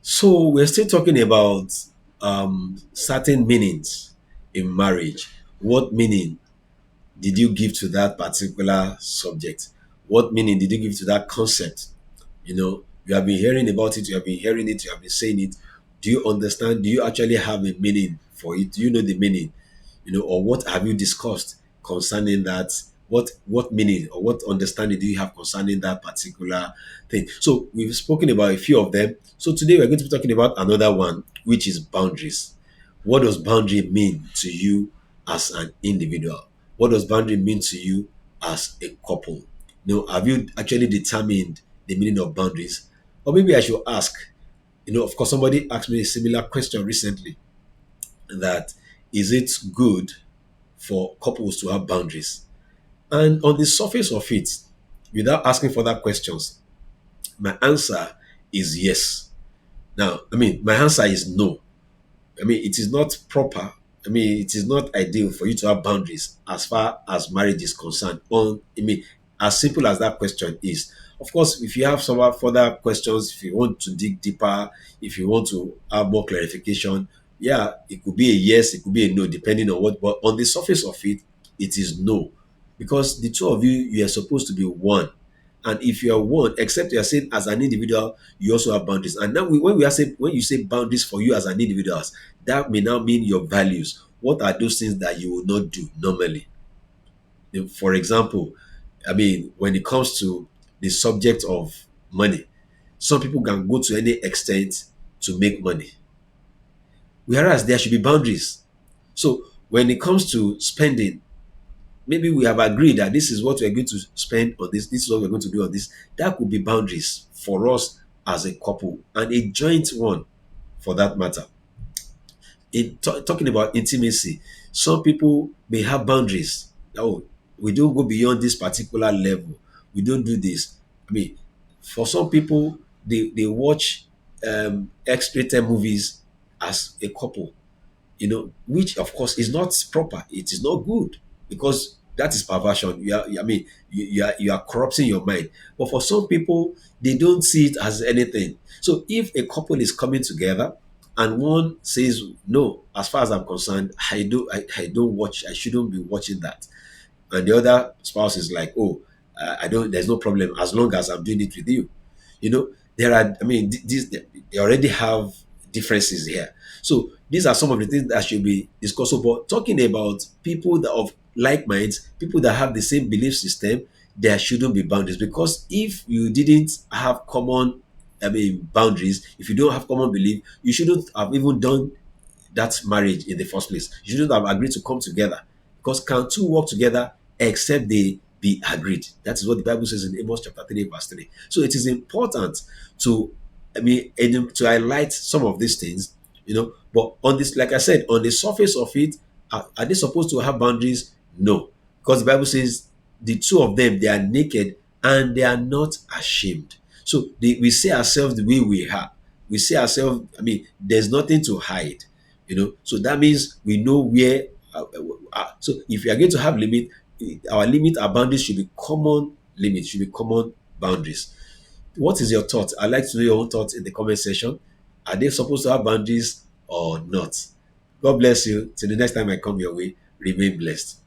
So we're still talking about certain meanings in marriage. What meaning did you give to that particular subject? What meaning did you give to that concept? You have been hearing about it, you have been hearing it, you have been saying it. Do you understand? Do you actually have a meaning for it? Do you know the meaning? Or what have you discussed concerning that? What meaning or what understanding do you have concerning that particular thing? So we've spoken about a few of them. So today we're going to be talking about another one, which is boundaries. What does boundary mean to you as an individual? What does boundary mean to you as a couple? Have you actually determined the meaning of boundaries? Or maybe I should ask, of course, somebody asked me a similar question recently, that is it good for couples to have boundaries? And on the surface of it, without asking further questions, my answer is yes. Now, my answer is no. It is not proper. It is not ideal for you to have boundaries as far as marriage is concerned. As simple as that question is. Of course, if you have some further questions, if you want to dig deeper, if you want to have more clarification, yeah, it could be a yes, it could be a no, depending on what. But on the surface of it, it is no, because the two of you are supposed to be one. And if you are one, except you are saying as an individual, you also have boundaries. And now, when you say boundaries for you as an individual, that may now mean your values. What are those things that you will not do normally? For example, when it comes to the subject of money, some people can go to any extent to make money, whereas there should be boundaries. So when it comes to spending, maybe we have agreed that this is what we're going to spend on this is what we're going to do on this. That could be boundaries for us as a couple, and a joint one for that matter. Talking about intimacy, some people may have boundaries. Oh, we don't go beyond this particular level. We don't do this. For some people, they watch X-rated movies as a couple, which of course is not proper. It is not good, because that is perversion. You are corrupting your mind. But for some people, they don't see it as anything. So if a couple is coming together and one says, no, as far as I'm concerned, I don't watch, I shouldn't be watching that. And the other spouse is like, oh, I don't, there's no problem as long as I'm doing it with you. There are, these, they already have differences here. So these are some of the things that should be discussed. So, but talking about people that of like minds, people that have the same belief system, there shouldn't be boundaries, because if you didn't have common, boundaries, if you don't have common belief, you shouldn't have even done that marriage in the first place. You shouldn't have agreed to come together, because can two work together except they be agreed? That is what the Bible says in Amos chapter 3, verse 3. So it is important to, to highlight some of these things, But on this, like I said, on the surface of it, are they supposed to have boundaries? No, because the Bible says the two of them, they are naked and they are not ashamed. So we see ourselves the way we are. We see ourselves. There's nothing to hide. So that means we know where. So if we are going to have limit, our limit, our boundaries should be common limits, should be common boundaries. What is your thought? I'd like to know your own thoughts in the comment section. Are they supposed to have boundaries or not? God bless you. Till the next time I come your way, remain blessed.